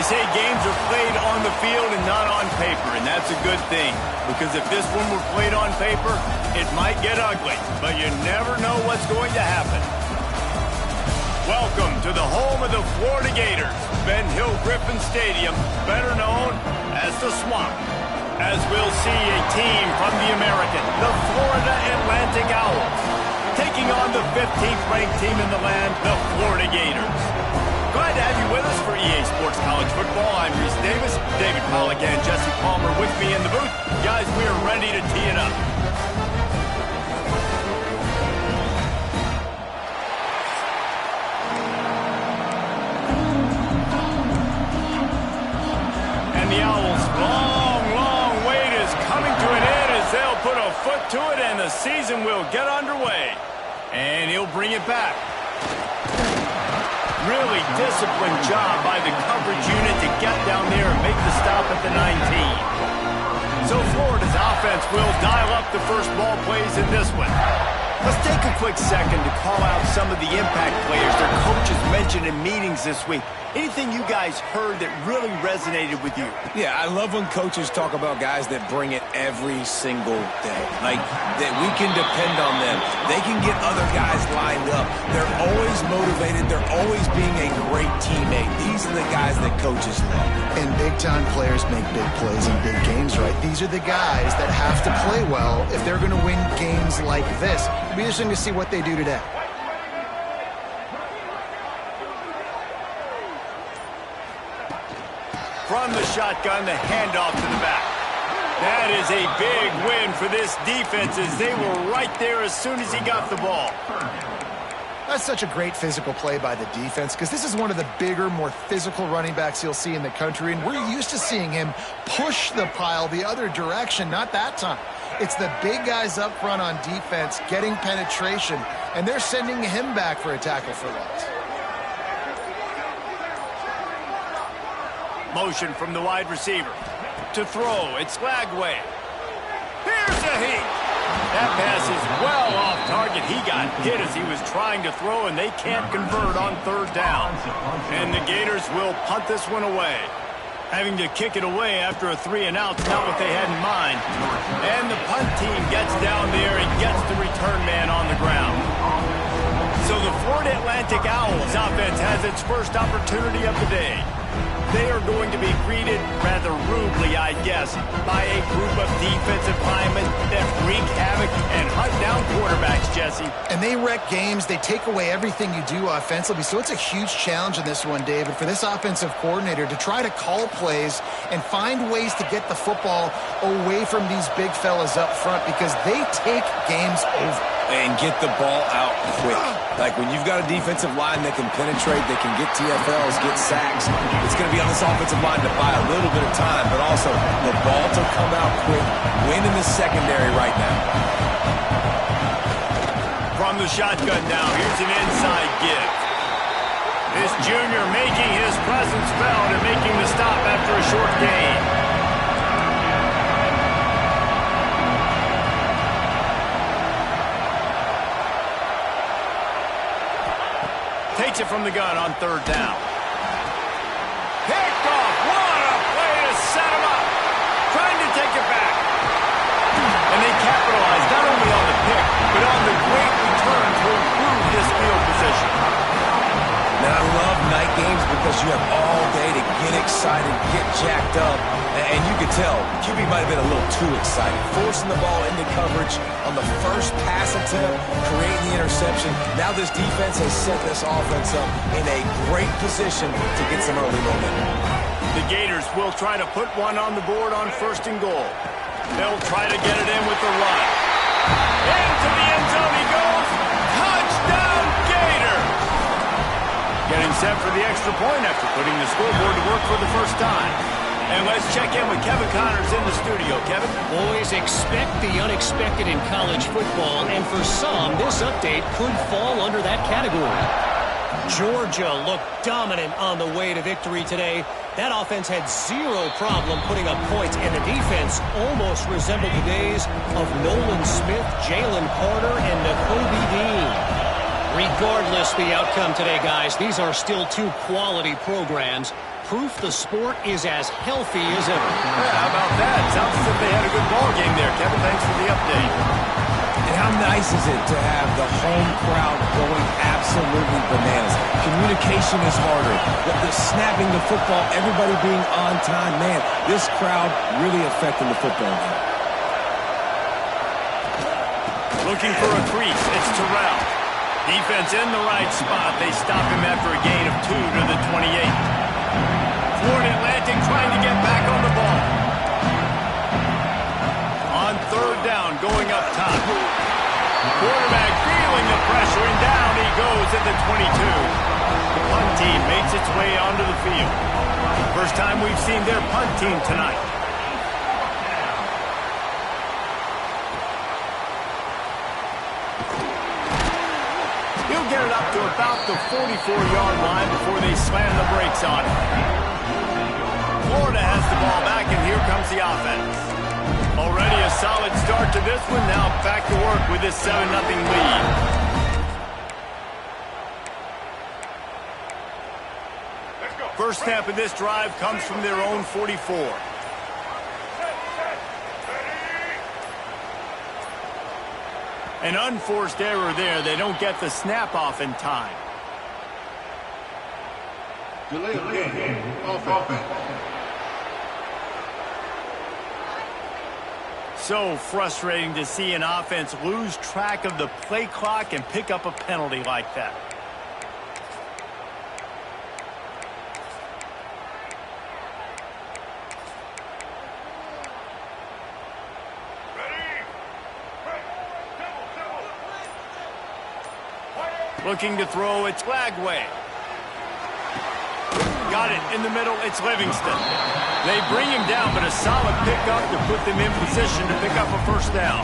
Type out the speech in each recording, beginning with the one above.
say games are played on the field and not on paper, and that's a good thing. Because if this one were played on paper, it might get ugly. But you never know what's going to happen. Welcome to the home of the Florida Gators, Ben Hill Griffin Stadium, better known as the Swamp. As we'll see a team from the American, the Florida Atlantic Owls, taking on the 15th ranked team in the land, the Florida Gators. Glad to have you with us for EA Sports College Football. I'm Reese Davis, David Pollack and Jesse Palmer with me in the booth. Guys, we are ready to tee it up. And the Owls' long wait is coming to an end as they'll put a foot to it and the season will get underway. And he'll bring it back. Really disciplined job by the coverage unit to get down there and make the stop at the 19. So Florida's offense will dial up the first ball plays in this one. Let's take a quick second to call out some of the impact players their coaches mentioned in meetings this week. Anything you guys heard that really resonated with you? Yeah, I love when coaches talk about guys that bring it every single day. Like, that we can depend on them. They can get other guys lined up. They're always motivated. They're always being a great teammate. These are the guys that coaches love. And big-time players make big plays in big games, right? These are the guys that have to play well if they're going to win games like this. It'll be interesting to see what they do today. From the shotgun, the handoff to the back. That is a big win for this defense as they were right there as soon as he got the ball. That's such a great physical play by the defense because this is one of the bigger, more physical running backs you'll see in the country, and we're used to seeing him push the pile the other direction, not that time. It's the big guys up front on defense getting penetration, and they're sending him back for a tackle for loss. Motion from the wide receiver. To throw, it's Lagway. Here's a heat. That pass is well off target. He got hit as he was trying to throw, and they can't convert on third down. And the Gators will punt this one away. Having to kick it away after a 3-and-out's not what they had in mind. And the punt team gets down there and gets the return man on the ground. So the Florida Atlantic Owls offense has its first opportunity of the day. They are going to be greeted rather rudely, I guess, by a group of defensive linemen that wreak havoc and hunt down quarterbacks, Jesse. And they wreck games. They take away everything you do offensively. So it's a huge challenge in this one, David, for this offensive coordinator to try to call plays and find ways to get the football away from these big fellas up front because they take games over. And get the ball out quick. Like when you've got a defensive line that can penetrate, they can get TFLs, get sacks, it's going to be on this offensive line to buy a little bit of time, but also the ball to come out quick, win in the secondary right now. From the shotgun now, here's an inside give. This junior making his presence felt and making the stop after a short gain. Takes it from the gun on third down. Picked off. What a play to set him up. Trying to take it back. And they capitalize not only on the pick, but on the great return to improve this field position. Now, I love night games because you have all day to get excited, get jacked up, and you could tell QB might have been a little too excited. Forcing the ball into coverage on the first pass attempt, creating the interception. Now this defense has set this offense up in a great position to get some early momentum. The Gators will try to put one on the board on first and goal. They'll try to get it in with the run. Into the end zone he goes. Touchdown, Gators! Getting set for the extra point after putting the scoreboard to work for the first time. And let's check in with Kevin Connors in the studio. Kevin? Always expect the unexpected in college football, and for some, this update could fall under that category. Georgia looked dominant on the way to victory today. That offense had zero problem putting up points, and the defense almost resembled the days of Nolan Smith, Jalen Carter, and Nakobe Dean. Regardless the outcome today, guys, these are still two quality programs. proof the sport is as healthy as ever. Yeah, how about that? Sounds as if they had a good ball game there, Kevin. Thanks for the update. And how nice is it to have the home crowd going absolutely bananas? Communication is harder. The snapping the football, everybody being on time. Man, this crowd really affecting the football game. Looking for a crease. It's Terrell. Defense in the right spot. They stop him after a gain of 2 to the 28. Florida Atlantic trying to get back on the ball. On third down, going up top. Quarterback feeling the pressure, and down he goes at the 22. The punt team makes its way onto the field. First time we've seen their punt team tonight. He'll get it up to about the 44-yard line before they slam the brakes on it. Florida has the ball back, and here comes the offense. Already a solid start to this one. Now back to work with this 7-0 lead. First snap of this drive comes from their own 44. An unforced error there. They don't get the snap off in time. Delay of game. Offense. So frustrating to see an offense lose track of the play clock and pick up a penalty like that. Looking to throw, it's Lagway. Got it in the middle, it's Livingston. They bring him down, but a solid pickup to put them in position to pick up a first down.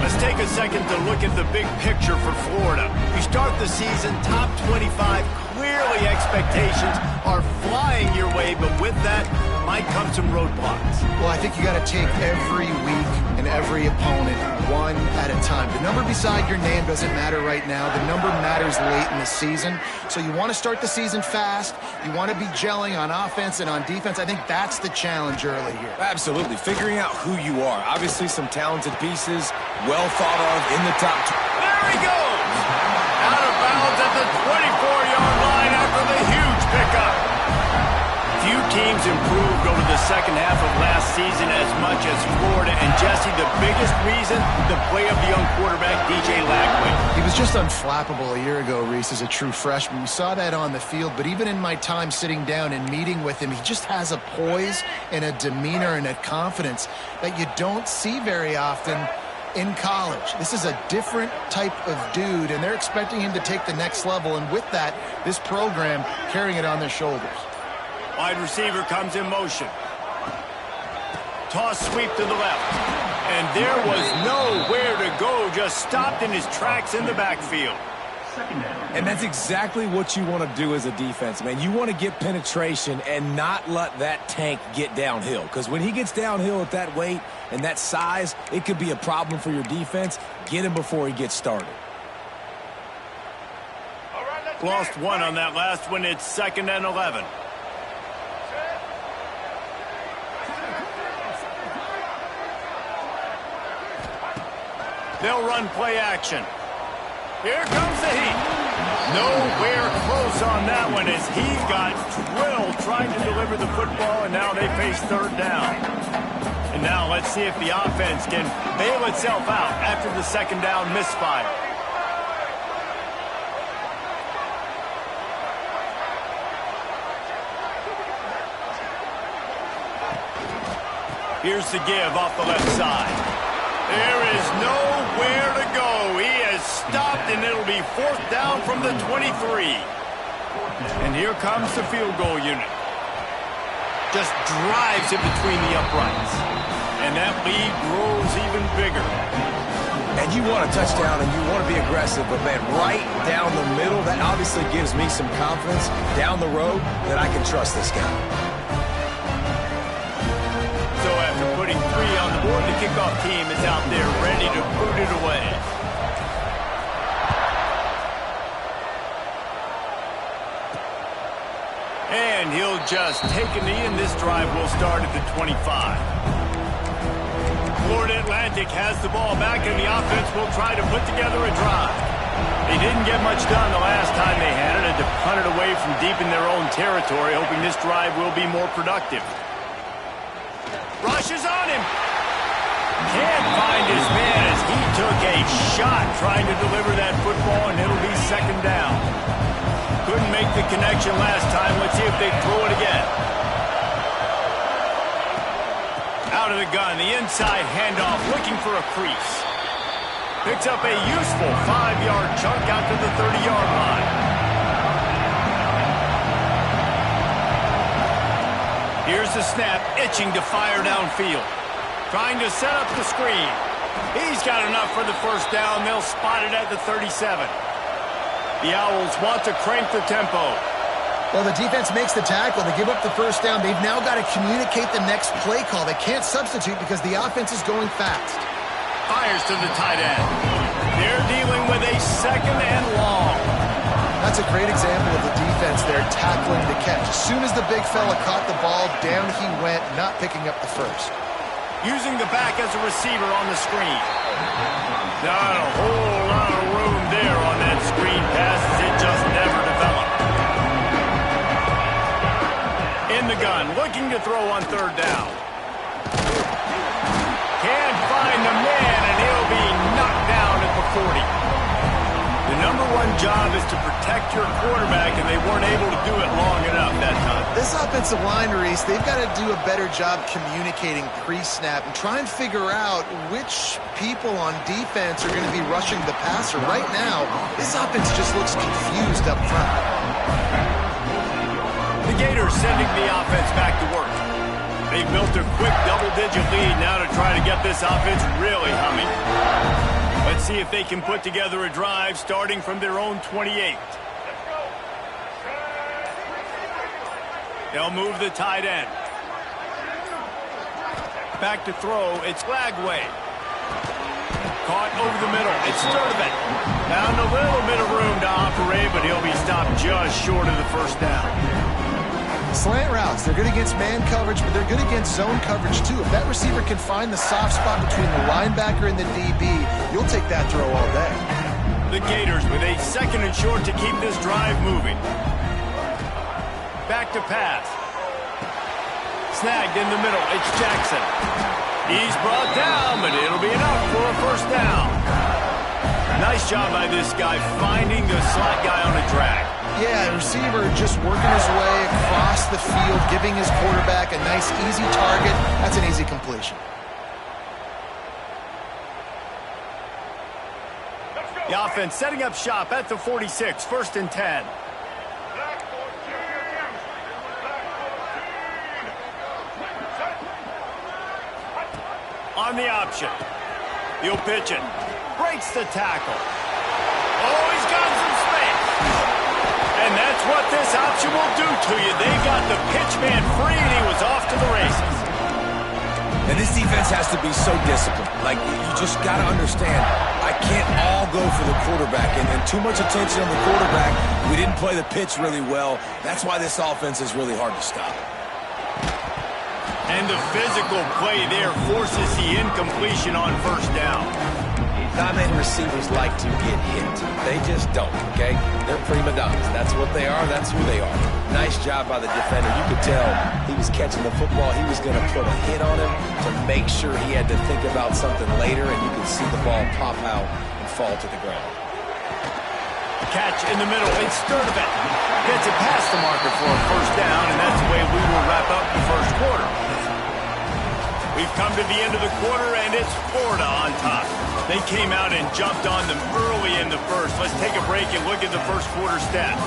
Let's take a second to look at the big picture for Florida. You start the season top 25. Clearly expectations are flying your way, but with that might come some roadblocks. Well, I think you got to take every week and every opponent one at a time. The number beside your name doesn't matter right now. The number matters late in the season. So you want to start the season fast. You want to be gelling on offense and on defense. I think that's the challenge early here. Absolutely. Figuring out who you are. Obviously some talented pieces, well thought of in the top. There he goes! Out of bounds at the 24-yard line after the huge pickup. Few teams improved over the second half of last season as much as Florida. And Jesse, the biggest reason, the play of the young quarterback, DJ Lagway. He was just unflappable a year ago, Reese, as a true freshman. We saw that on the field, but even in my time sitting down and meeting with him, he just has a poise and a demeanor and a confidence that you don't see very often in college. This is a different type of dude, and they're expecting him to take the next level. And with that, this program carrying it on their shoulders. Wide receiver comes in motion. Toss sweep to the left. And there was nowhere to go, just stopped in his tracks in the backfield. And that's exactly what you want to do as a defense, man. You want to get penetration and not let that tank get downhill. Because when he gets downhill at that weight and that size, it could be a problem for your defense. Get him before he gets started. Lost one on that last one. It's 2nd and 11. They'll run play action. Here comes the heat. Nowhere close on that one as he got drilled trying to deliver the football, and now they face third down. And now let's see if the offense can bail itself out after the second down misfire. Here's the give off the left side. There is nowhere to go. He has stopped, and it'll be 4th down from the 23. And here comes the field goal unit. Just drives it between the uprights. And that lead grows even bigger. And you want a touchdown, and you want to be aggressive, but, man, right down the middle, that obviously gives me some confidence down the road that I can trust this guy. So after putting 3 on the board, the kickoff team is out there ready to boot it away. And and he'll just take a knee, and this drive will start at the 25. Florida Atlantic has the ball back, and the offense will try to put together a drive. They didn't get much done the last time they had it, to punt it away from deep in their own territory, hoping this drive will be more productive. Rushes on him. Can't find his man as he took a shot trying to deliver that football, and it'll be second down. Couldn't make the connection last time. Let's see if they throw it again. Out of the gun, the inside handoff, looking for a crease. Picks up a useful 5-yard chunk out to the 30-yard line. Here's the snap, itching to fire downfield. Trying to set up the screen. He's got enough for the first down. They'll spot it at the 37. The Owls want to crank the tempo. Well, the defense makes the tackle. They give up the first down. They've now got to communicate the next play call. They can't substitute because the offense is going fast. Fires to the tight end. They're dealing with a second and long. That's a great example of the defense there tackling the catch. As soon as the big fella caught the ball, down he went, not picking up the first. Using the back as a receiver on the screen. Not a whole lot of room there on that screen pass as it just never developed. In the gun, looking to throw on third down. Can't find the man, and he'll be knocked down at the 40. The number one job is to protect your quarterback, and they weren't able to do it long enough that time. This offensive line, Reese, they've got to do a better job communicating pre-snap and try and figure out which people on defense are going to be rushing the passer. Right now, this offense just looks confused up front. The Gators sending the offense back to work. They've built a quick double-digit lead now to try to get this offense really humming. Let's see if they can put together a drive starting from their own 28. They'll move the tight end. Back to throw. It's Lagway. Caught over the middle. It's Sturdivant. Found a little bit of room to operate, but he'll be stopped just short of the first down. Slant routes, they're good against man coverage, but they're good against zone coverage too. If that receiver can find the soft spot between the linebacker and the DB, you'll take that throw all day. The Gators with a second and short to keep this drive moving. Back to pass. Snagged in the middle. It's Jackson. He's brought down, but it'll be enough for a first down. Nice job by this guy finding the slot guy on a drag. Yeah, the receiver just working his way across the field, giving his quarterback a nice, easy target. That's an easy completion. The offense setting up shop at the 46, first and 10. On the option. He'll pitch it. Breaks the tackle. Oh, he's got some space. And that's what this option will do to you. They got the pitch man free, and he was off to the races. And this defense has to be so disciplined. Like, you just got to understand, I can't all go for the quarterback. And too much attention on the quarterback. We didn't play the pitch really well. That's why this offense is really hard to stop. And the physical play there forces the incompletion on first down. Diamond receivers like to get hit. They just don't, okay? They're prima donnas. That's what they are. That's who they are. Nice job by the defender. You could tell he was catching the football. He was going to put a hit on him to make sure he had to think about something later, and you could see the ball pop out and fall to the ground. Catch in the middle. It's Sturdivant. Gets it past the marker for a first down, and that's the way we will wrap up the first quarter. We've come to the end of the quarter, and it's Florida on top. They came out and jumped on them early in the first. Let's take a break and look at the first quarter stats.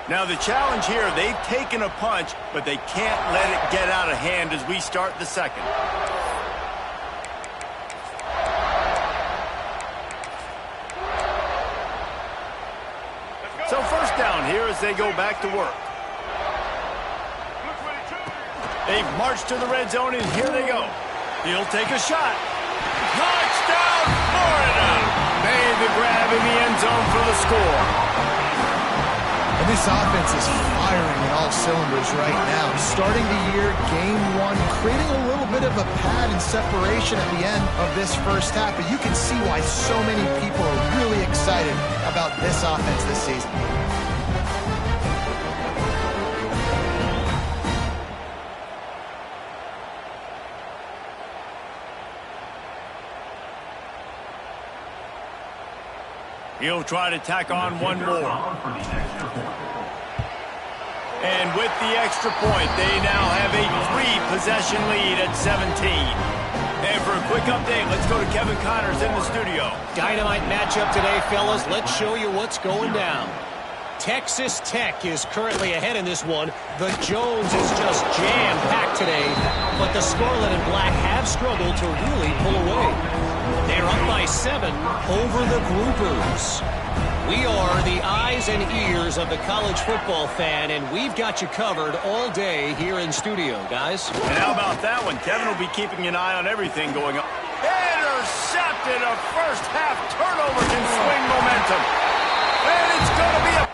Now the challenge here, they've taken a punch, but they can't let it get out of hand as we start the second. So first down here as they go back to work. They've marched to the red zone, and here they go. He'll take a shot. Touchdown, Florida! Made the grab in the end zone for the score. And this offense is firing on all cylinders right now. Starting the year, game one, creating a little bit of a pad and separation at the end of this first half. But you can see why so many people are really excited about this offense this season. He'll try to tack on one more. And with the extra point, they now have a 3-possession lead at 17. And for a quick update, let's go to Kevin Connors in the studio. Dynamite matchup today, fellas. Let's show you what's going down. Texas Tech is currently ahead in this one. The Jones is just jam-packed today, but the Scarlet and Black have struggled to really pull away. They're up by 7 over the Groupers. We are the eyes and ears of the college football fan, and we've got you covered all day here in studio, guys. And how about that one? Kevin will be keeping an eye on everything going on. Intercepted. A first-half turnover can swing momentum. And it's going to be a...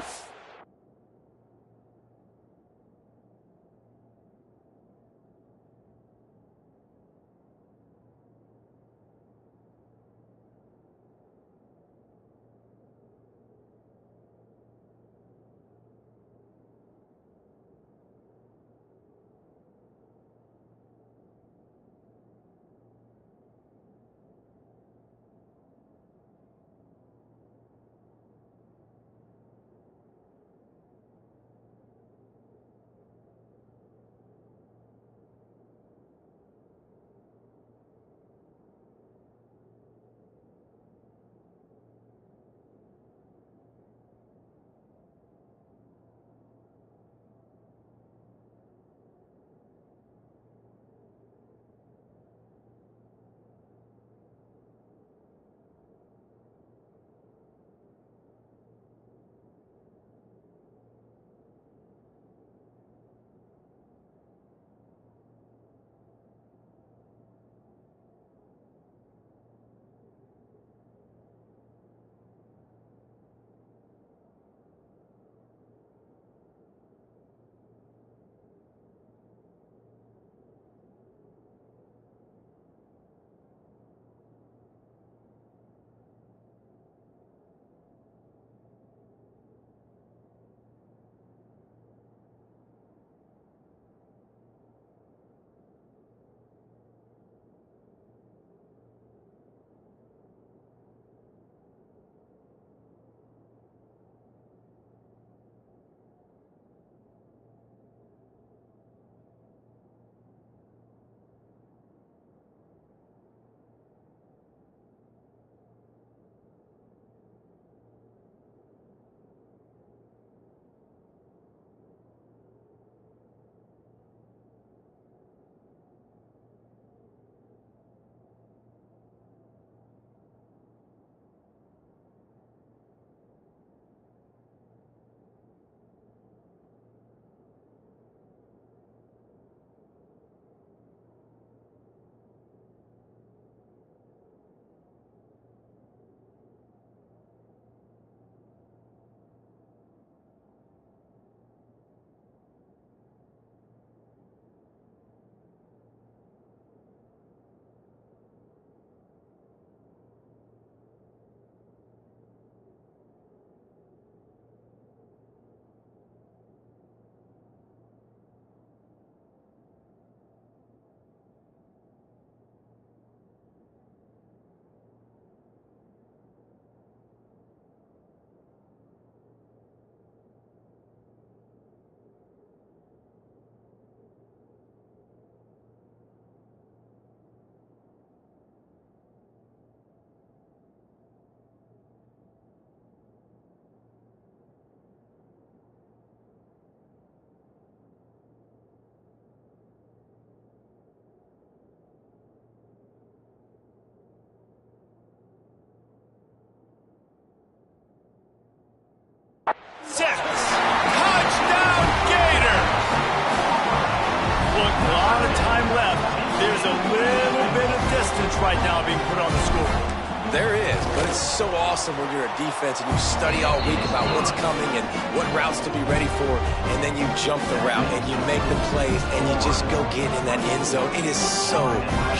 There is, but it's so awesome when you're a defense and you study all week about what's coming and what routes to be ready for, and then you jump the route and you make the plays and you just go get in that end zone. It is so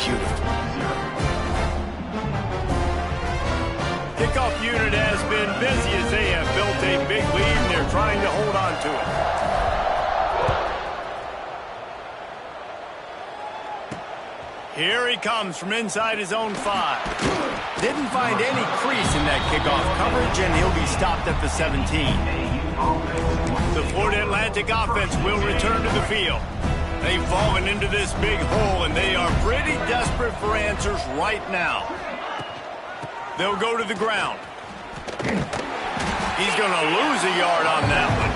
beautiful. Kickoff unit has been busy as they have built a big lead and they're trying to hold on to it. Here he comes from inside his own 5. Didn't find any crease in that kickoff coverage, and he'll be stopped at the 17. The Florida Atlantic offense will return to the field. They've fallen into this big hole, and they are pretty desperate for answers right now. They'll go to the ground. He's going to lose a yard on that one.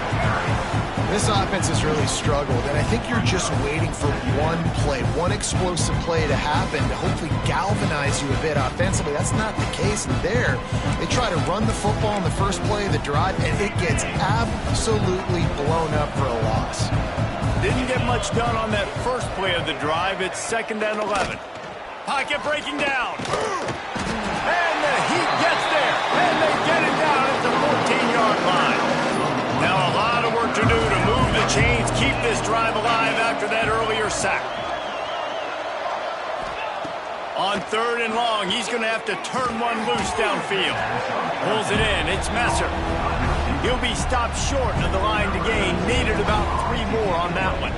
This offense has really struggled, and I think you're just waiting for one play, one explosive play to happen to hopefully galvanize you a bit offensively. That's not the case there. They try to run the football in the first play of the drive, and it gets absolutely blown up for a loss. Didn't get much done on that first play of the drive. It's 2nd and 11. Pocket breaking down. And the Heat gets there, and they get it down at the 14-yard line. Now a lot of work to do to move the chains, keep this drive alive after that earlier sack. On 3rd and long, he's going to have to turn one loose downfield. Pulls it in. It's Messer. He'll be stopped short of the line to gain. Needed about 3 more on that one.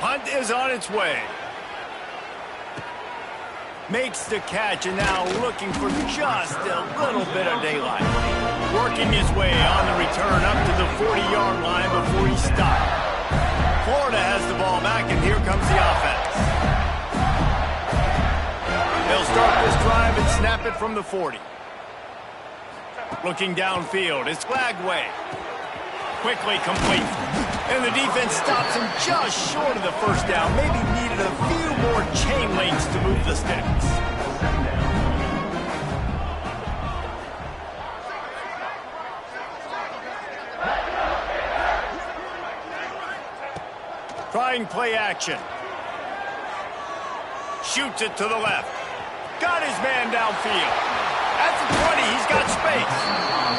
Punt is on its way. Makes the catch, and now looking for just a little bit of daylight. Working his way on the return up to the 40-yard line before he stopped. Florida has the ball back, and here comes the offense. They'll start this drive and snap it from the 40. Looking downfield, it's Glagway. Quickly complete. And the defense stops him just short of the first down. Maybe needed a few more chain links to move the sticks. Trying play action. Shoots it to the left. Got his man downfield. At the 20, he's got space.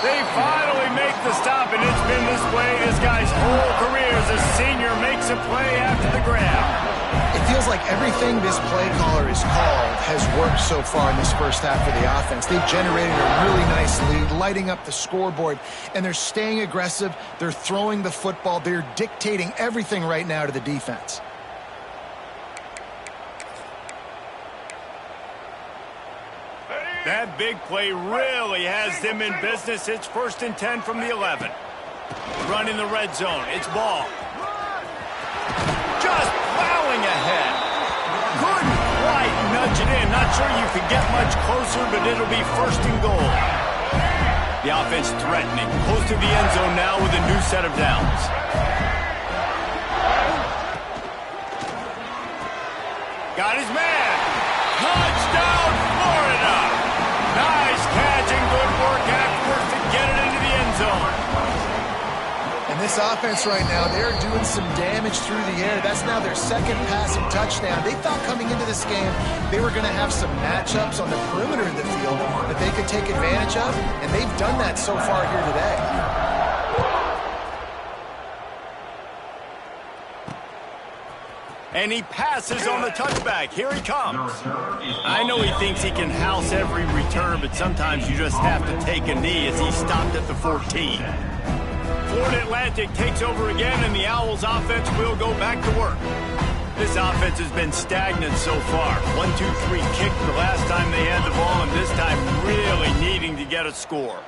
They finally make the stop, and it's been this way this guy's whole career as a senior makes a play after the grab. It feels like everything this play caller has called has worked so far in this first half of the offense. They've generated a really nice lead, lighting up the scoreboard, and they're staying aggressive. They're throwing the football. They're dictating everything right now to the defense. That big play really has them in business. It's 1st and 10 from the 11. Run in the red zone. It's Ball. Just plowing ahead. Couldn't quite nudge it in. Not sure you could get much closer, but it'll be 1st and goal. The offense threatening. Close to the end zone now with a new set of downs. Got his man. Touchdown, Florida. Nice catch and good work afterwards to get it into the end zone. And this offense right now, they're doing some damage through the air. That's now their 2nd passing touchdown. They thought coming into this game they were going to have some matchups on the perimeter of the field that they could take advantage of, and they've done that so far here today. And he passes on the touchback. Here he comes. I know he thinks he can house every return, but sometimes you just have to take a knee as he stopped at the 14. Florida Atlantic takes over again, and the Owls offense will go back to work. This offense has been stagnant so far. 1-2-3 kick the last time they had the ball, and this time really needing to get a score.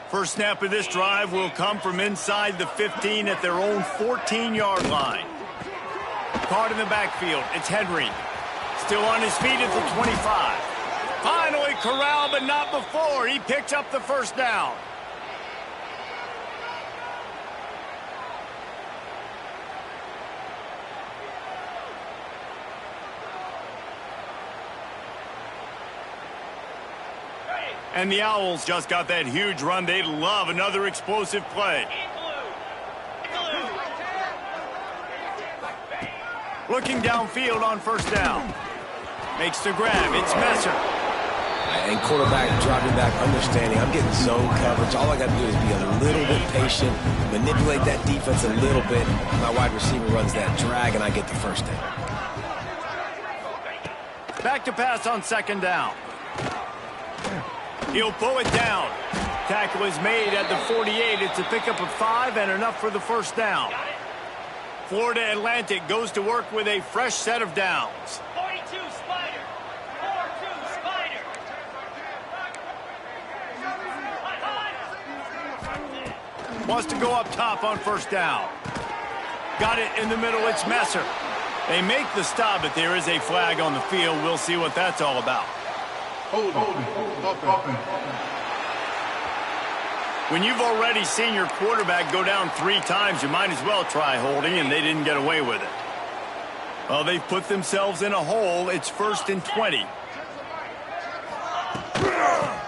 First snap of this drive will come from inside the 15 at their own 14-yard line. Caught in the backfield. It's Henry. Still on his feet at the 25. Finally corralled, but not before. He picks up the 1st down. And the Owls just got that huge run. They'd love another explosive play. Looking downfield on 1st down. Makes the grab. It's Messer. And quarterback dropping back, understanding I'm getting zone coverage. All I got to do is be a little bit patient, manipulate that defense a little bit. My wide receiver runs that drag, and I get the first down. Back to pass on second down. He'll pull it down. Tackle is made at the 48. It's a pickup of 5 and enough for the first down. Florida Atlantic goes to work with a fresh set of downs. 42 Spider. 4-2 Spider. Wants to go up top on first down. Got it in the middle. It's Messer. They make the stop, but there is a flag on the field. We'll see what that's all about. Offense. When you've already seen your quarterback go down 3 times, you might as well try holding, and they didn't get away with it. Well, they've put themselves in a hole. It's 1st and 20.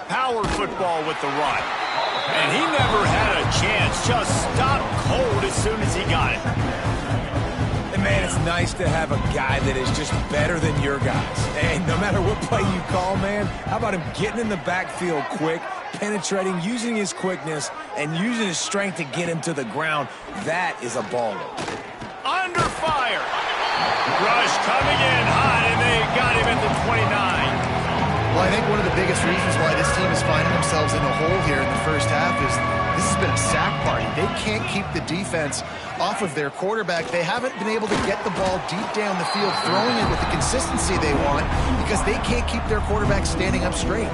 Power football with the run. And he never had a chance. Just stopped cold as soon as he got it. And, man, it's nice to have a guy that is just better than your guys. And no matter what play you call, man, how about him getting in the backfield quick, penetrating, using his quickness, and using his strength to get him to the ground? That is a baller. Under fire. Rush coming in hot, and they got him at the 29. Well, I think one of the biggest reasons why this team is finding themselves in a hole here in the first half is this has been a sack party. They can't keep the defense off of their quarterback. They haven't been able to get the ball deep down the field, throwing it with the consistency they want because they can't keep their quarterback standing up straight.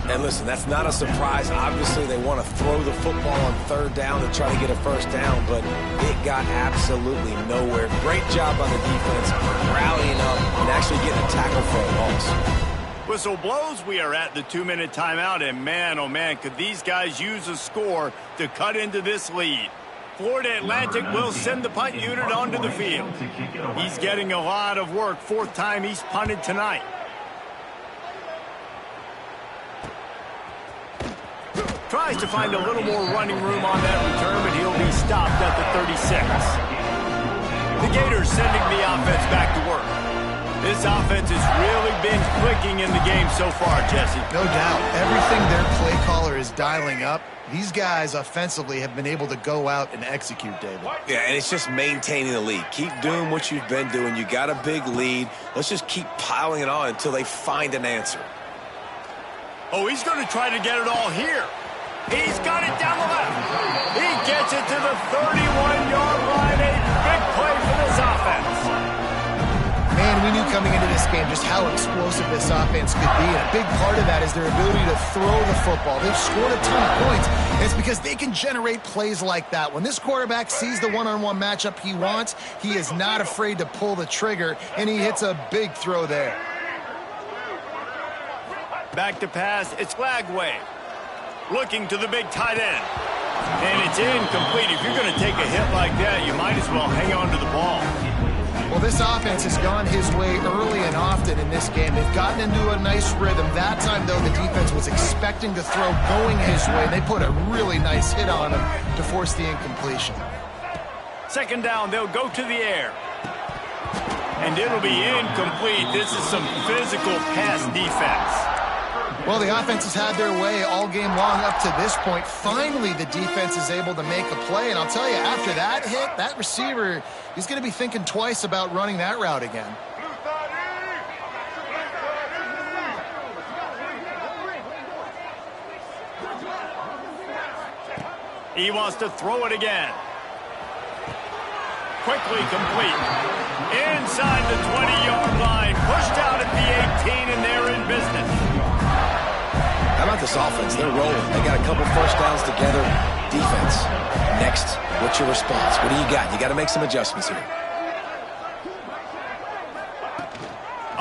And listen, that's not a surprise. Obviously, they want to throw the football on third down to try to get a first down, but it got absolutely nowhere. Great job on the defense, rallying up and actually getting a tackle for a loss. Whistle blows. We are at the 2-minute timeout, and man, oh man, could these guys use a score to cut into this lead. Florida Atlantic will send the punt unit onto the field. He's getting a lot of work. 4th time he's punted tonight. Tries to find a little more running room on that return, but he'll be stopped at the 36. The Gators sending the offense back to work. This offense has really been clicking in the game so far, Jesse. No doubt. Everything their play caller is dialing up, these guys offensively have been able to go out and execute, David. Yeah, and it's just maintaining the lead. Keep doing what you've been doing. You got a big lead. Let's just keep piling it on until they find an answer. Oh, he's going to try to get it all here. He's got it down the left. He gets it to the 31-yard line. A big play for this offense. Man, we knew coming into this game just how explosive this offense could be, and a big part of that is their ability to throw the football. They've scored a ton of points, and it's because they can generate plays like that. When this quarterback sees the one-on-one matchup he wants, he is not afraid to pull the trigger, and he hits a big throw there. Back to pass, it's Lagway. Looking to the big tight end. And it's incomplete. If you're going to take a hit like that, you might as well hang on to the ball. Well, this offense has gone his way early and often in this game. They've gotten into a nice rhythm. That time, though, the defense was expecting to throw going his way. They put a really nice hit on him to force the incompletion. Second down, they'll go to the air. And it'll be incomplete. This is some physical pass defense. Well, the offense has had their way all game long up to this point. Finally, the defense is able to make a play. And I'll tell you, after that hit, that receiver, he's going to be thinking twice about running that route again. He wants to throw it again. Quickly complete. Inside the 20-yard line. Pushed out at the 18, and they're in business. How about this offense? They're rolling. They got a couple first downs together. Defense. Next, what's your response? What do you got? You got to make some adjustments here.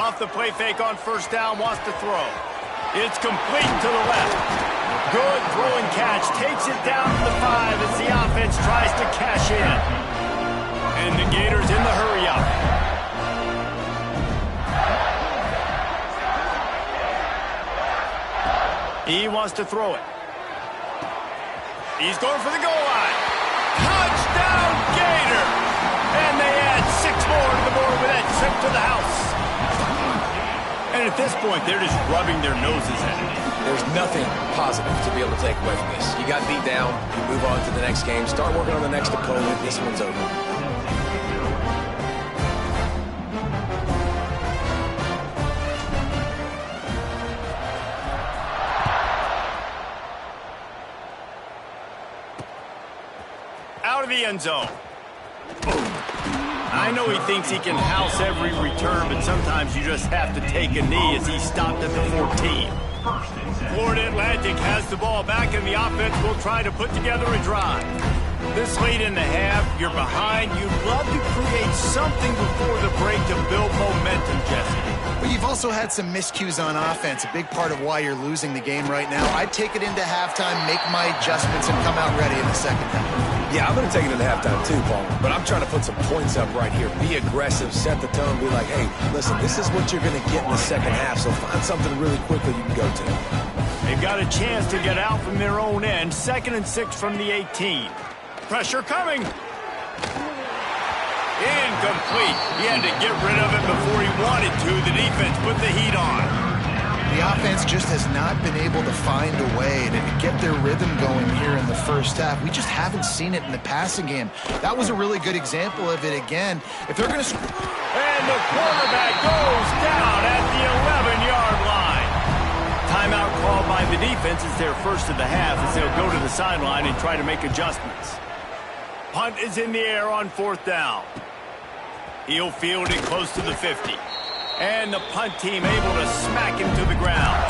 Off the play fake on first down, wants to throw. It's complete to the left. Good throw and catch. Takes it down to the 5 as the offense tries to cash in. And the Gators in the hurry-up. He wants to throw it. He's going for the goal line. Touchdown, Gator! And they add 6 more to the board with that trip to the house. And at this point, they're just rubbing their noses at it. There's nothing positive to be able to take away from this. You got beat down, you move on to the next game, start working on the next opponent. This one's over. Out of the end zone. I know he thinks he can house every return, but sometimes you just have to take a knee as he stopped at the 14. Florida Atlantic has the ball back, and the offense will try to put together a drive. This late in the half, you're behind. You'd love to create something before the break to build momentum, Jesse. But you've also had some miscues on offense, a big part of why you're losing the game right now. I'd take it into halftime, make my adjustments, and come out ready in the second half. Yeah, I'm going to take it into halftime too, Paul. But I'm trying to put some points up right here. Be aggressive, set the tone, be like, hey, listen, this is what you're going to get in the second half, so find something really quickly you can go to. They've got a chance to get out from their own end. 2nd and 6 from the 18. Pressure coming. Incomplete. He had to get rid of it before he wanted to. The defense put the heat on. The offense just has not been able to find a way to get their rhythm going here in the first half. We just haven't seen it in the passing game. That was a really good example of it again. If they're going to... And the quarterback goes down at the 11-yard line. Timeout called by the defense is their first of the half as they'll go to the sideline and try to make adjustments. Punt is in the air on 4th down. He'll field it close to the 50. And the punt team able to smack him to the ground.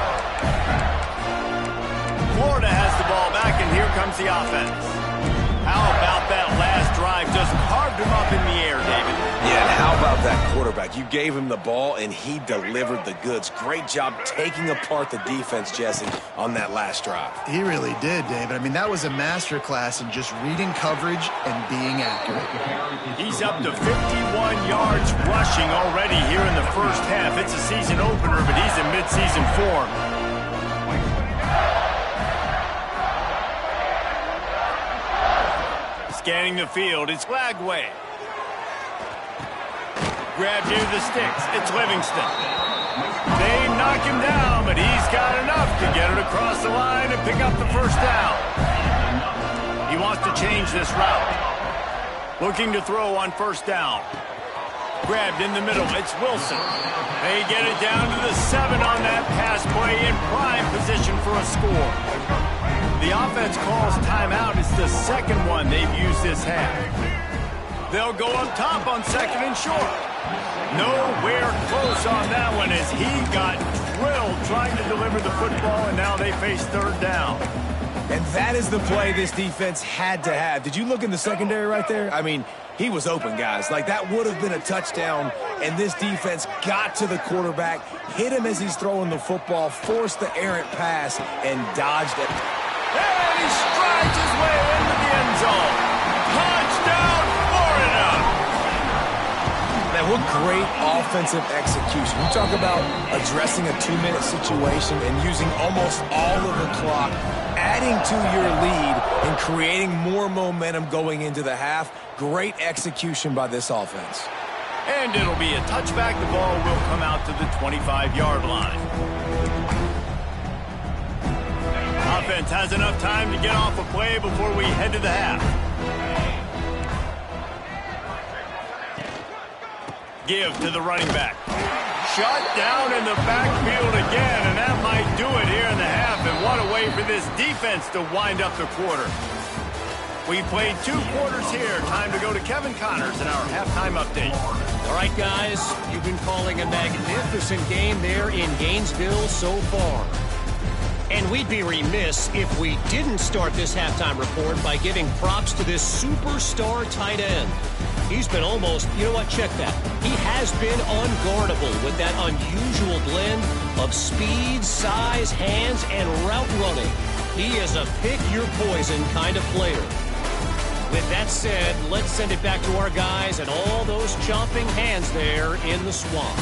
Florida has the ball back, and here comes the offense. How about that last drive? Just carved him up in the air, David. Yeah, and how about that quarterback? You gave him the ball, and he delivered the goods. Great job taking apart the defense, Jesse, on that last drive. He really did, David. I mean, that was a masterclass in just reading coverage and being accurate. He's up to 51 yards rushing already here in the first half. It's a season opener, but he's in midseason form. Scanning the field, it's Flagway. Grabbed near the sticks, it's Livingston. They knock him down, but he's got enough to get it across the line and pick up the first down. He wants to change this route. Looking to throw on 1st down. Grabbed in the middle, it's Wilson. They get it down to the 7 on that pass play in prime position for a score. The offense calls timeout. It's the second one they've used this half. They'll go up top on 2nd and short. Nowhere close on that one as he got drilled trying to deliver the football, and now they face 3rd down. And that is the play this defense had to have. Did you look in the secondary right there? I mean, he was open, guys. Like, that would have been a touchdown, and this defense got to the quarterback, hit him as he's throwing the football, forced the errant pass, and dodged it. And he strides his way into the end zone. Touchdown, Florida! Man, what great offensive execution. You talk about addressing a 2-minute situation and using almost all of the clock, adding to your lead and creating more momentum going into the half. Great execution by this offense. And it'll be a touchback. The ball will come out to the 25-yard line. Offense has enough time to get off a play before we head to the half. Give to the running back. Shut down in the backfield again, and that might do it here in the half. And what a way for this defense to wind up the quarter. We played 2 quarters here. Time to go to Kevin Connors in our halftime update. All right, guys, you've been calling a magnificent game there in Gainesville so far. And we'd be remiss if we didn't start this halftime report by giving props to this superstar tight end. He's been almost, you know what, check that. He has been unguardable with that unusual blend of speed, size, hands, and route running. He is a pick-your-poison kind of player. With that said, let's send it back to our guys and all those chomping hands there in the swamp.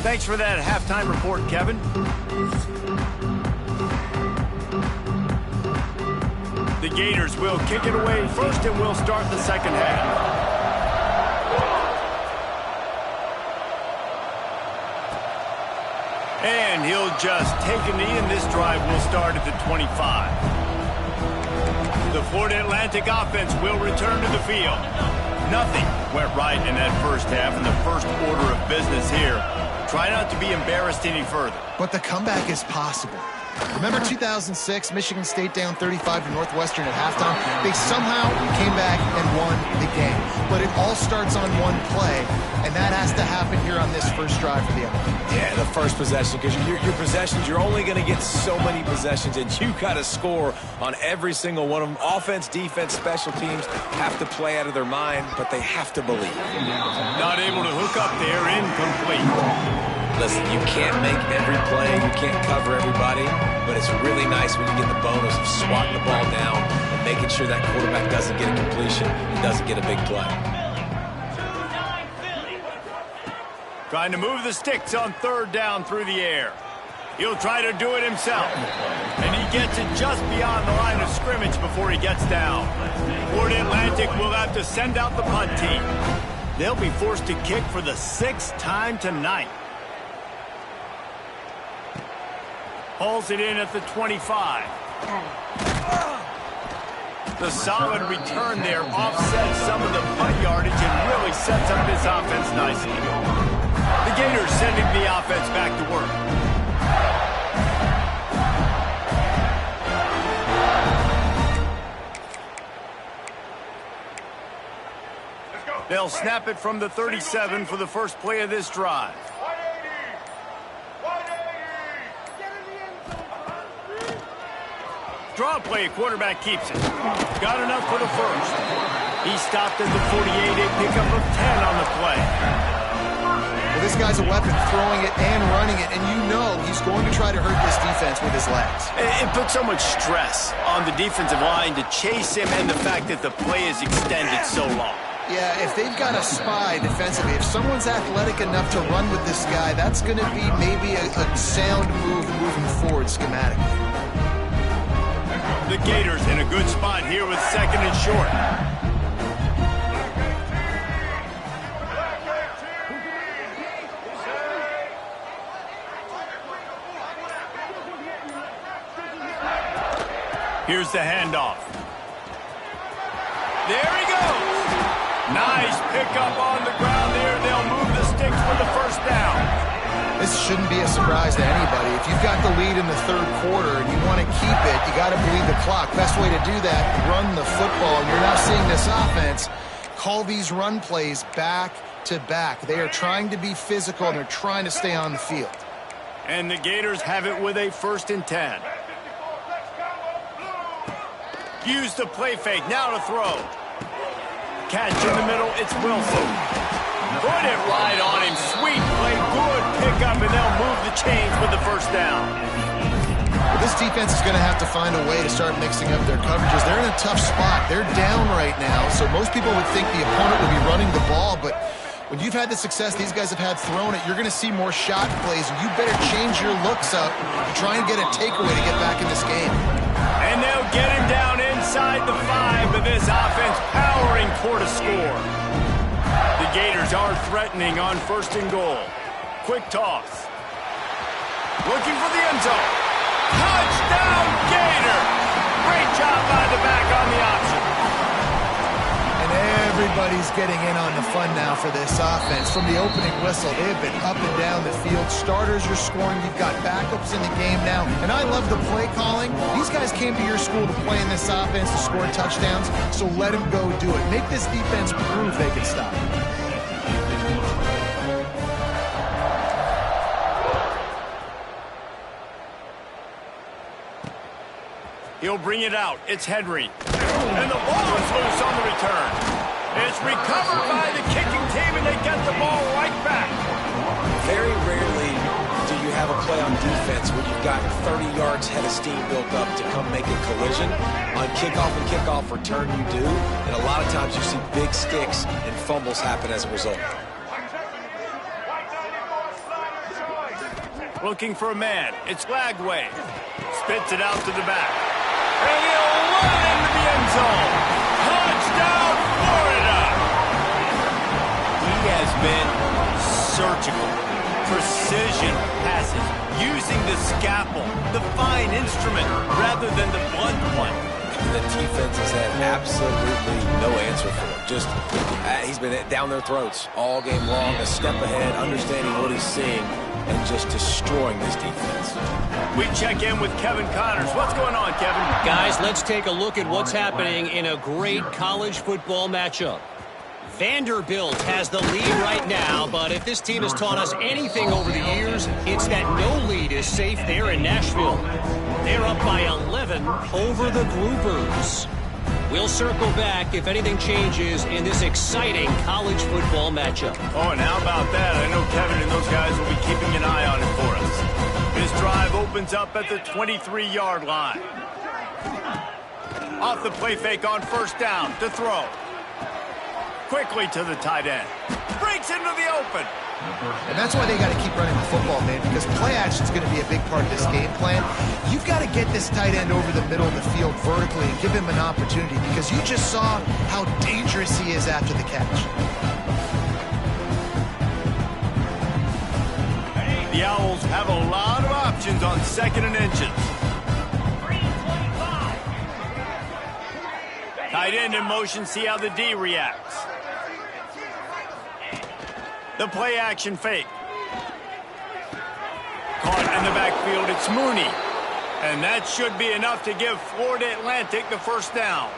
Thanks for that halftime report, Kevin. The Gators will kick it away first, and we'll start the second half. And he'll just take a knee, and this drive will start at the 25. The Florida Atlantic offense will return to the field. Nothing went right in that first half, and the first order of business here. Try not to be embarrassed any further. But the comeback is possible. Remember 2006, Michigan State down 35 to Northwestern at halftime? They somehow came back and won the game. But it all starts on one play, and that has to happen here on this first drive for the NFL. Yeah, the first possession, because your possessions, you're only going to get so many possessions, and you got to score on every single one of them. Offense, defense, special teams have to play out of their mind, but they have to believe. Not able to hook up there, incomplete. Listen, you can't make every play, you can't cover everybody, but it's really nice when you get the bonus of swatting the ball down and making sure that quarterback doesn't get a completion and doesn't get a big play. Trying to move the sticks on third down through the air. He'll try to do it himself. And he gets it just beyond the line of scrimmage before he gets down. Florida Atlantic will have to send out the punt team. They'll be forced to kick for the 6th time tonight. Hauls it in at the 25. The solid return there offsets some of the punt yardage and really sets up this offense nicely. The Gators sending the offense back to work. They'll snap it from the 37 for the first play of this drive. Draw play, quarterback keeps it. Got enough for the first. He stopped at the 48, a pickup of 10 on the play. Well, this guy's a weapon, throwing it and running it, and you know he's going to try to hurt this defense with his legs. It puts so much stress on the defensive line to chase him, and the fact that the play is extended so long. Yeah, if they've got a spy defensively, if someone's athletic enough to run with this guy, that's going to be maybe a sound move moving forward schematically. The Gators in a good spot here with 2nd and short. Here's the handoff. There he goes. Nice pickup on the ground there. They'll move the sticks for the first down. This shouldn't be a surprise to anybody. If you've got the lead in the 3rd quarter and you want to keep it, you got to bleed the clock. Best way to do that, run the football. You're now seeing this offense call these run plays back to back. They are trying to be physical, and they're trying to stay on the field. And the Gators have it with a 1st and 10. Use the play fake, now to throw. Catch in the middle, it's Wilson. Put it right on him. Sweet play, good pickup, and they'll move the chains with the first down. Well, this defense is going to have to find a way to start mixing up their coverages. They're in a tough spot. They're down right now, so most people would think the opponent would be running the ball, but when you've had the success these guys have had throwing it, you're going to see more shot plays, and you better change your looks up to try and get a takeaway to get back in this game. And they'll get him down inside the 5, but this offense powering toward a score. The Gators are threatening on 1st and goal. Quick toss. Looking for the end zone. Touchdown, Gator! Great job by the back on the option. And everybody's getting in on the fun now for this offense. From the opening whistle, they have been up and down the field. Starters are scoring. You've got backups in the game now. And I love the play calling. These guys came to your school to play in this offense to score touchdowns, so let them go do it. Make this defense prove they can stop it. He'll bring it out. It's Henry. And the ball is loose on the return. It's recovered by the kicking team, and they get the ball right back. Very rarely do you have a play on defense where you've got 30 yards head of steam built up to come make a collision. On kickoff and kickoff return, you do. And a lot of times you see big sticks and fumbles happen as a result. Looking for a man. It's Lagway. Spits it out to the back. And he'll run into the end zone. Touchdown, Florida! He has been surgical. Precision passes. using the scalpel, the fine instrument, rather than the blunt one. The defense has had absolutely no answer for him. Just, he's been down their throats all game long, a step ahead, understanding what he's seeing, and just destroying this defense. We check in with Kevin Connors. What's going on, Kevin? Guys, let's take a look at what's happening in a great college football matchup. Vanderbilt has the lead right now, but if this team has taught us anything over the years, it's that no lead is safe there in Nashville. They're up by 11 over the Groupers. We'll circle back if anything changes in this exciting college football matchup. Oh, and how about that? I know Kevin and those guys will be keeping an eye on it for us. This drive opens up at the 23-yard line. Off the play fake on first down to throw. Quickly to the tight end. Breaks into the open. And that's why they got to keep running the football, man, because play action is going to be a big part of this game plan. You've got to get this tight end over the middle of the field vertically and give him an opportunity, because you just saw how dangerous he is after the catch. The Owls have a lot of options on second and inches. Tight end in motion, see how the D reacts. The play action fake. Caught in the backfield, it's Mooney. And that should be enough to give Florida Atlantic the first down.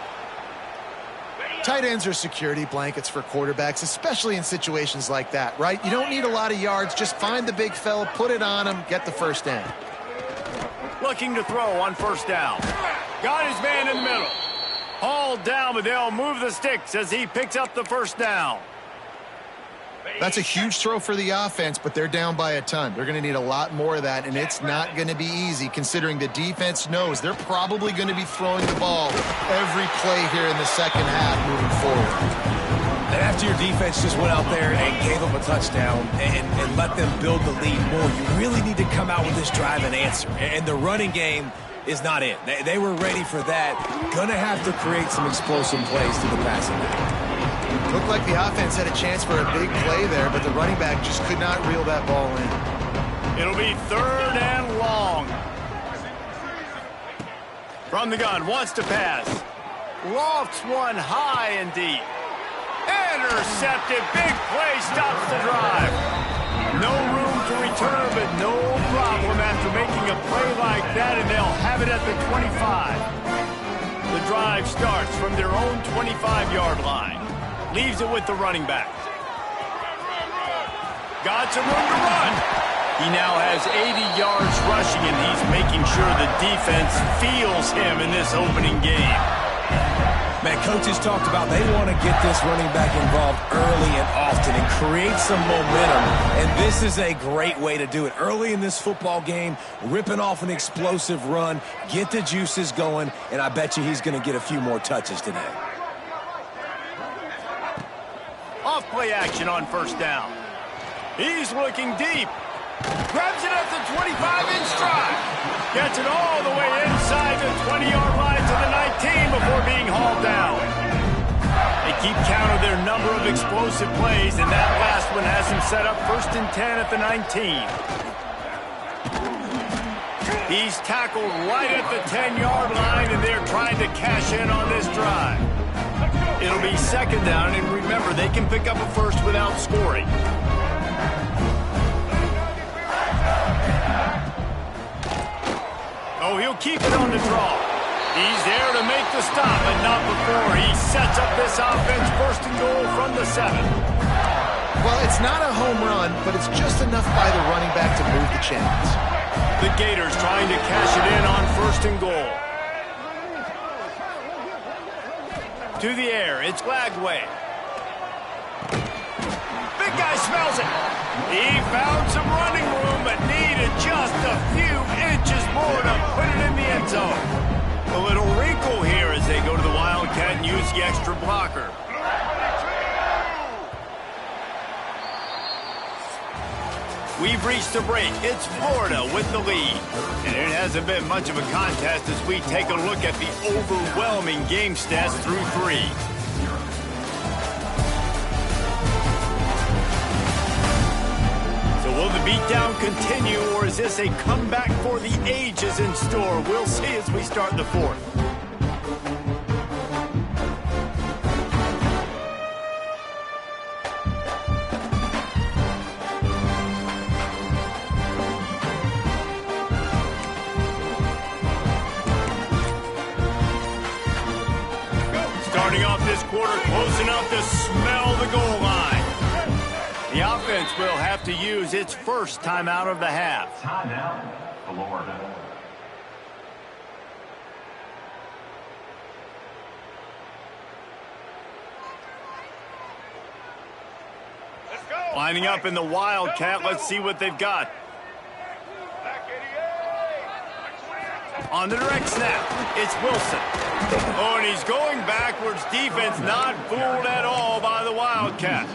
Tight ends are security blankets for quarterbacks, especially in situations like that, right? You don't need a lot of yards. Just find the big fella, put it on him, get the first down. Looking to throw on first down. Got his man in the middle. Hauled down, but they'll move the sticks as he picks up the first down. That's a huge throw for the offense, but they're down by a ton. They're going to need a lot more of that, and it's not going to be easy considering the defense knows they're probably going to be throwing the ball every play here in the second half moving forward. And after your defense just went out there and gave them a touchdown and let them build the lead more, you really need to come out with this drive and answer. And the running game is not it. They were ready for that. Going to have to create some explosive plays through the passing game. Looked like the offense had a chance for a big play there, but the running back just could not reel that ball in. It'll be third and long. From the gun, wants to pass. Lofts one high and deep. Intercepted, big play, stops the drive. No room to return, but no problem after making a play like that, and they'll have it at the 25. The drive starts from their own 25-yard line. Leaves it with the running back. Got some room to run. He now has 80 yards rushing, and he's making sure the defense feels him in this opening game. Man, coaches talked about they want to get this running back involved early and often and create some momentum, and this is a great way to do it. Early in this football game, ripping off an explosive run, get the juices going, and I bet you he's going to get a few more touches today. Off play action on first down. He's looking deep. Grabs it at the 25-inch stride. Gets it all the way inside the 20-yard line to the 19 before being hauled down. They keep count of their number of explosive plays, and that last one has him set up first and 10 at the 19. He's tackled right at the 10-yard line, and they're trying to cash in on this drive. It'll be second down, and remember, they can pick up a first without scoring. Oh, he'll keep it on the draw. He's there to make the stop, but not before. He sets up this offense first and goal from the 7. Well, it's not a home run, but it's just enough by the running back to move the chains. The Gators trying to cash it in on first and goal. To the air, it's Glagway. Big guy smells it. He found some running room, but needed just a few inches more to put it in the end zone. A little wrinkle here as they go to the Wildcat and use the extra blocker. We've reached a break. It's Florida with the lead. And it hasn't been much of a contest as we take a look at the overwhelming game stats through 3. So we'll Will the beatdown continue, or is this a comeback for the ages in store? We'll see as we start the fourth. Starting off this quarter close enough to smell the goal line. The offense will have to use its first timeout of the half. Timeout, Florida. Lining up in the Wildcat. Let's see what they've got. On the direct snap, it's Wilson. Oh, and he's going backwards. Defense not fooled at all by the Wildcat.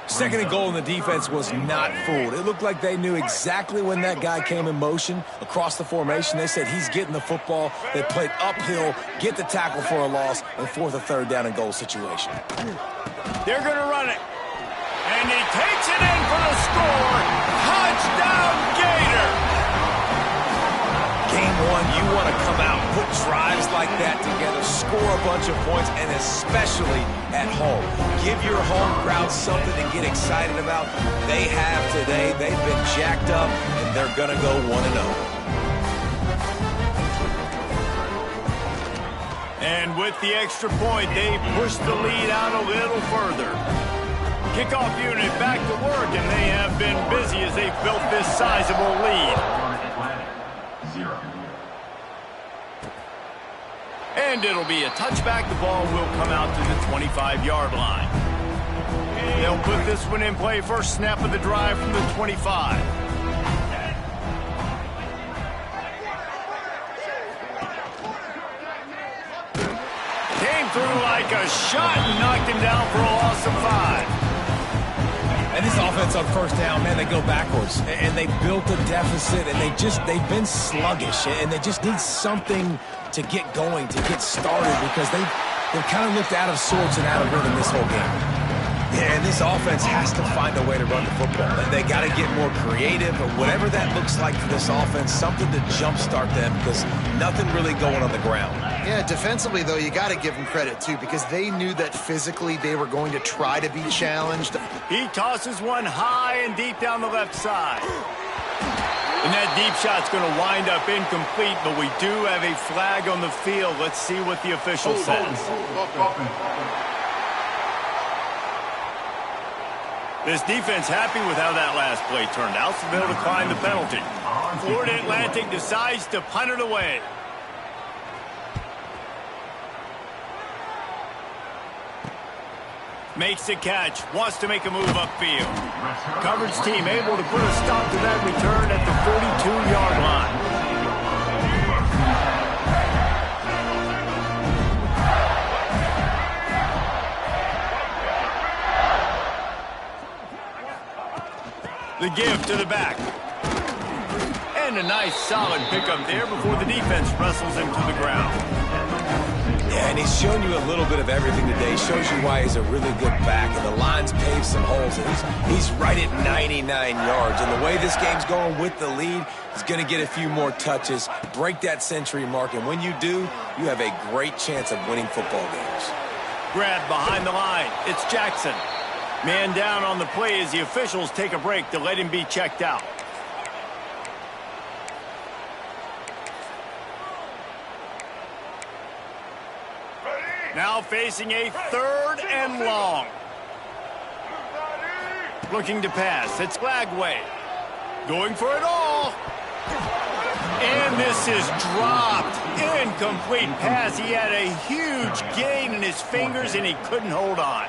Second and goal, and the defense was not fooled. It looked like they knew exactly when that guy came in motion across the formation. They said he's getting the football. They played uphill, get the tackle for a loss, and force a third down and goal situation. They're going to run it. And he takes it in for the score. Touchdown, Gator. Game one, you want to come out, put drives like that together, score a bunch of points, and especially at home. Give your home crowd something to get excited about. They have today. They've been jacked up, and they're going to go 1-0. And with the extra point, they push the lead out a little further. Kickoff unit back to work, and they have been busy as they've built this sizable lead. And it'll be a touchback. The ball will come out to the 25-yard line. They'll put this one in play. First snap of the drive from the 25. Came through like a shot and knocked him down for a loss of 5. And this offense on first down, man, they go backwards. And they built a deficit, and they've been sluggish. And they just need something to get going, to get started, because they've kind of looked out of sorts and out of rhythm this whole game. Yeah, and this offense has to find a way to run the football. They got to get more creative, or whatever that looks like for this offense, something to jumpstart them, because nothing really going on the ground. Yeah, defensively, though, you got to give them credit, too, because they knew that physically they were going to try to be challenged. He tosses one high and deep down the left side. And that deep shot's going to wind up incomplete, but we do have a flag on the field. Let's see what the official says. This defense happy with how that last play turned out, so they'll decline the penalty. Florida Atlantic decides to punt it away. Makes the catch, wants to make a move upfield. Coverage team able to put a stop to that return at the 42-yard line. The give to the back. And a nice solid pickup there before the defense wrestles him to the ground. Yeah, and he's shown you a little bit of everything today. Shows you why he's a really good back, and the line's paved some holes. And he's right at 99 yards. And the way this game's going with the lead, he's going to get a few more touches, break that century mark, and when you do, you have a great chance of winning football games. Grab behind the line. It's Jackson. Man down on the play as the officials take a break to let him be checked out. Now facing a third and long. Looking to pass. It's Lagway. Going for it all. And this is dropped. Incomplete pass. He had a huge gain in his fingers, and he couldn't hold on.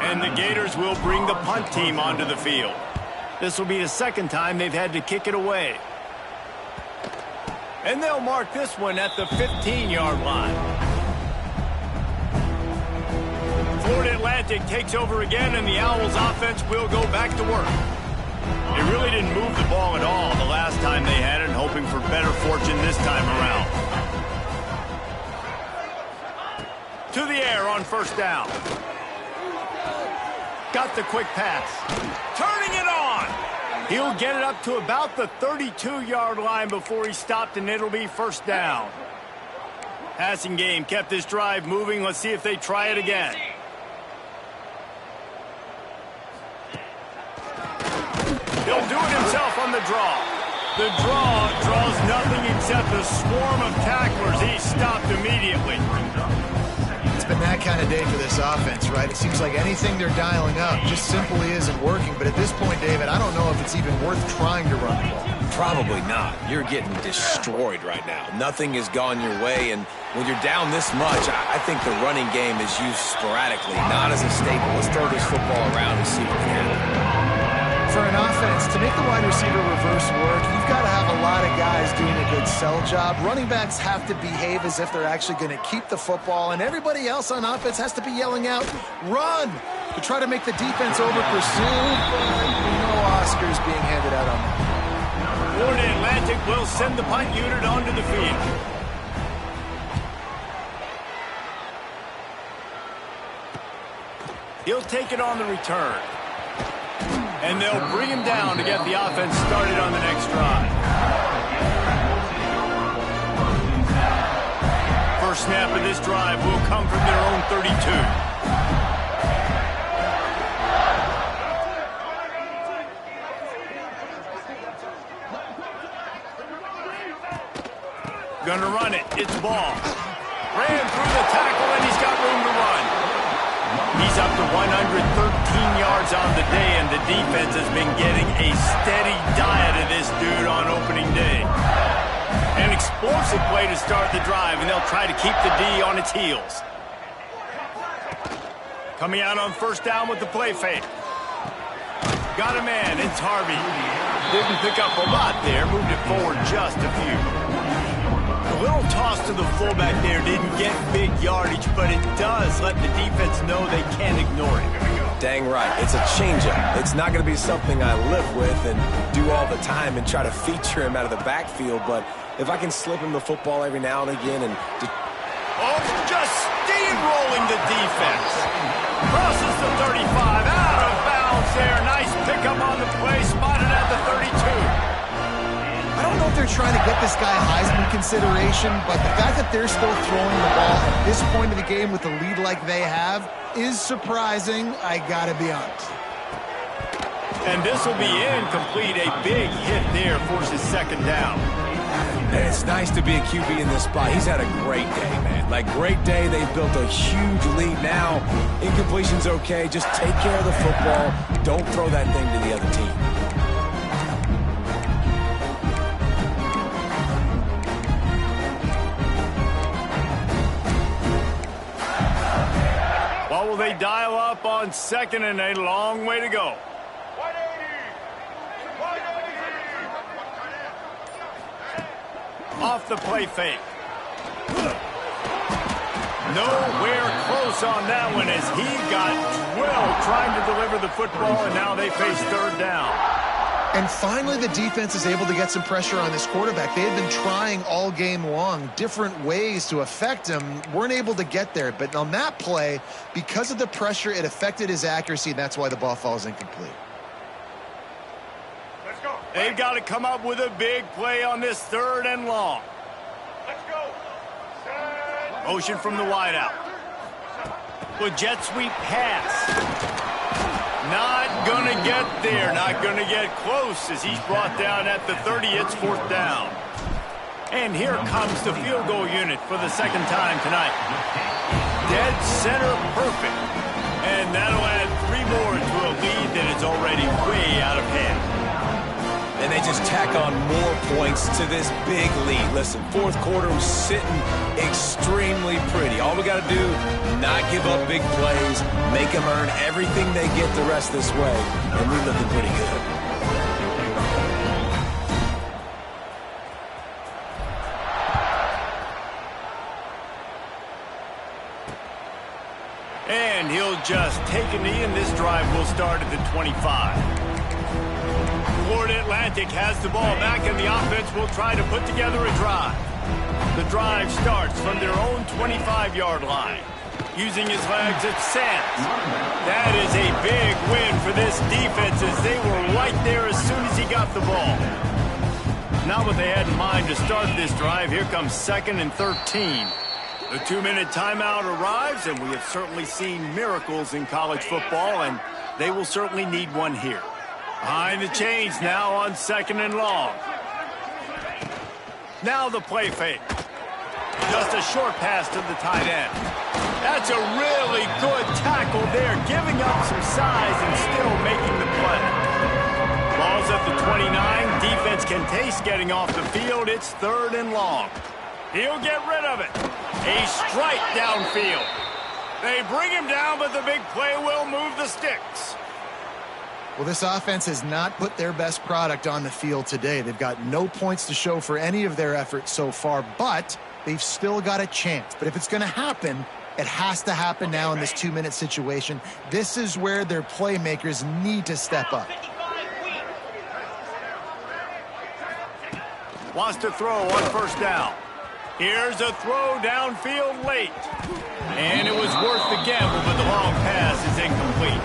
And the Gators will bring the punt team onto the field. This will be the second time they've had to kick it away. And they'll mark this one at the 15-yard line. Florida Atlantic takes over again, and the Owls offense will go back to work. They really didn't move the ball at all the last time they had it, hoping for better fortune this time around. To the air on first down. Got the quick pass. Turning it on. He'll get it up to about the 32-yard line before he stopped, and it'll be first down. Passing game kept this drive moving. Let's see if they try it again. He'll do it himself on the draw. The draw draws nothing except a swarm of tacklers. He's stopped immediately. It's been that kind of day for this offense, right? It seems like anything they're dialing up just simply isn't working. But at this point, David, I don't know if it's even worth trying to run the ball. Probably not. You're getting destroyed right now. Nothing has gone your way, and when you're down this much, I think the running game is used sporadically, not as a staple. Let's throw this football around and see what we can. For an offense, to make the wide receiver reverse work, you've got to have a lot of guys doing a good sell job. Running backs have to behave as if they're actually going to keep the football, and everybody else on offense has to be yelling out, run, to try to make the defense over-pursue. No Oscars being handed out on that. Florida Atlantic will send the punt unit onto the field. He'll take it on the return. And they'll bring him down to get the offense started on the next drive. First snap of this drive will come from their own 32. Gonna run it. It's ball. Ran through the tackle, and he's got room to run. He's up to 113 yards on the day, and the defense has been getting a steady diet of this dude on opening day. An explosive play to start the drive, and they'll try to keep the D on its heels. Coming out on first down with the play fake. Got a man. It's Harvey. Didn't pick up a lot there. Moved it forward just a few. A little toss to the fullback there didn't get big yardage, but it does let the defense know they can't ignore it. Dang right. It's a changeup. It's not going to be something I live with and do all the time and try to feature him out of the backfield, but if I can slip him the football every now and again and... just steamrolling the defense. Crosses the 35, out of bounds there. Nice pickup on the play, spotted at the 32. I don't know if they're trying to get this guy Heisman consideration, but the fact that they're still throwing the ball at this point of the game with a lead like they have is surprising, I gotta be honest. And this will be incomplete. A big hit there forces second down. And it's nice to be a QB in this spot. He's had a great day, man. Like, great day. They've built a huge lead now. Incompletion's okay. Just take care of the football. Don't throw that thing to the other team. What will they dial up on second and a long way to go? Off the play fake. Nowhere close on that one as he got drilled trying to deliver the football, and now they face third down. And finally, the defense is able to get some pressure on this quarterback. They had been trying all game long different ways to affect him. Weren't able to get there. But on that play, because of the pressure, it affected his accuracy, and that's why the ball falls incomplete. Let's go. They've got to come up with a big play on this third and long. Let's go. Motion from the wideout. With jet sweep pass. Not going to get there. Not going to get close as he's brought down at the 30. It's fourth down. And here comes the field goal unit for the second time tonight. Dead center perfect. And that'll add 3 more to a lead that is already way out of hand. And they just tack on more points to this big lead. Listen, fourth quarter was sitting extremely pretty. All we got to do, not give up big plays, make them earn everything they get the rest this way, and we're looking pretty good. And he'll just take a knee, and this drive will start at the 25. Florida Atlantic has the ball back, and the offense will try to put together a drive. The drive starts from their own 25-yard line. Using his legs at Sands. That is a big win for this defense as they were right there as soon as he got the ball. Not what they had in mind to start this drive. Here comes 2nd and 13. The 2-minute timeout arrives, and we have certainly seen miracles in college football, and they will certainly need one here. Behind the chains now on 2nd and long. Now the play fake. Just a short pass to the tight end. That's a really good tackle there, giving up some size and still making the play. Ball's at the 29. Defense can taste getting off the field. It's 3rd and long. He'll get rid of it. A strike downfield. They bring him down, but the big play will move the sticks. Well, this offense has not put their best product on the field today. They've got no points to show for any of their efforts so far, but they've still got a chance. But if it's going to happen, it has to happen now in this 2-minute situation. This is where their playmakers need to step up. Wants to throw on 1st down. Here's a throw downfield late. And it was worth the gamble, but the long pass is incomplete.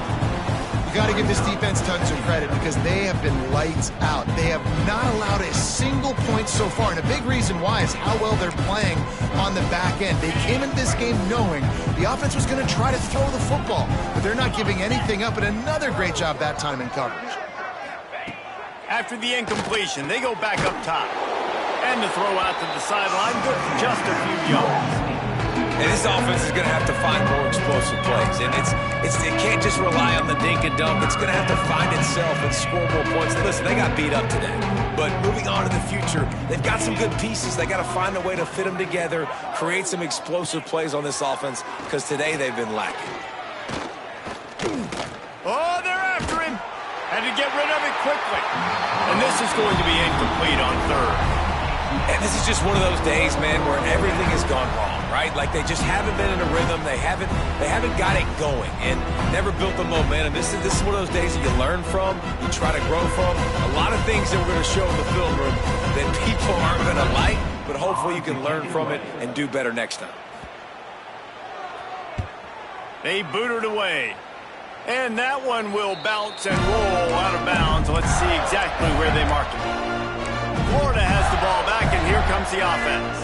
You got to give this defense tons of credit because they have been lights out. They have not allowed a single point so far, and a big reason why is how well they're playing on the back end. They came into this game knowing the offense was going to try to throw the football, but they're not giving anything up, and another great job that time in coverage. After the incompletion, they go back up top. And the throw out to the sideline, good for just a few yards. And this offense is going to have to find more explosive plays. And it can't just rely on the dink and dunk. It's going to have to find itself and score more points. Listen, they got beat up today. But moving on to the future, they've got some good pieces. They got to find a way to fit them together, create some explosive plays on this offense, because today they've been lacking. Oh, they're after him. Had to get rid of it quickly. And this is going to be incomplete on 3rd. And this is just one of those days, man, where everything has gone wrong, right? Like they just haven't been in a rhythm. They haven't got it going and never built the momentum. This is one of those days that you learn from, you try to grow from. A lot of things that we're going to show in the film room that people aren't going to like, but hopefully you can learn from it and do better next time. They boot it away. And that one will bounce and roll out of bounds. Let's see exactly where they mark it. Florida has the ball back, and here comes the offense.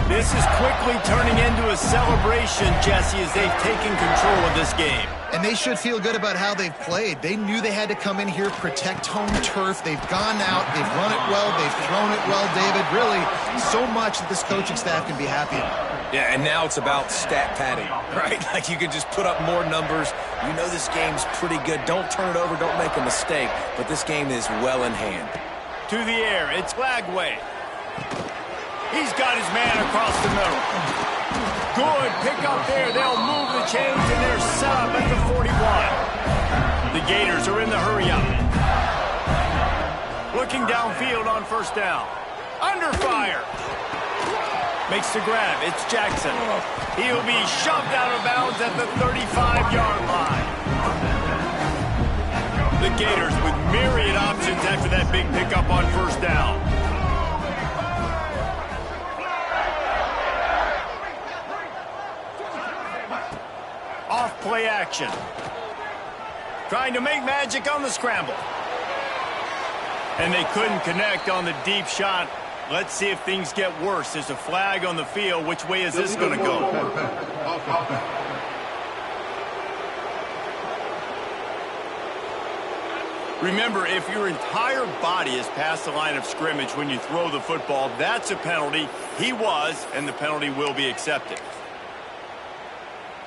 This is quickly turning into a celebration, Jesse, as they've taken control of this game. And they should feel good about how they've played. They knew they had to come in here, protect home turf. They've gone out, they've run it well, they've thrown it well, David. Really, so much that this coaching staff can be happy about. Yeah, and now it's about stat padding, right? Like you can just put up more numbers. You know this game's pretty good. Don't turn it over, don't make a mistake. But this game is well in hand. To the air, it's Flagway. He's got his man across the middle. Good pick up there. They'll move the chains, and they're set up at the 41. The Gators are in the hurry-up. Looking downfield on 1st down. Under fire. Makes the grab. It's Jackson. He'll be shoved out of bounds at the 35-yard line. The Gators with myriad options after that big pickup on 1st down. Off play action. Trying to make magic on the scramble. And they couldn't connect on the deep shot. Let's see if things get worse. There's a flag on the field. Which way is this going to go? Remember, if your entire body is past the line of scrimmage when you throw the football, that's a penalty. He was, and the penalty will be accepted.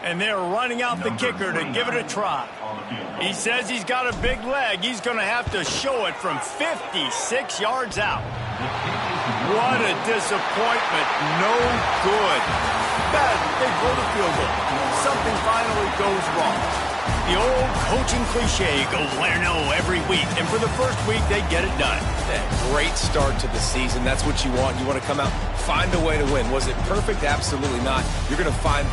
And they're running out the kicker to give it a try. He says he's got a big leg. He's going to have to show it from 56 yards out. What a disappointment. No good. Bad. They blow the field goal. Something finally goes wrong. The old coaching cliche, go win or no every week. And for the first week, they get it done. Yeah, great start to the season. That's what you want. You want to come out, find a way to win. Was it perfect? Absolutely not. You're going to find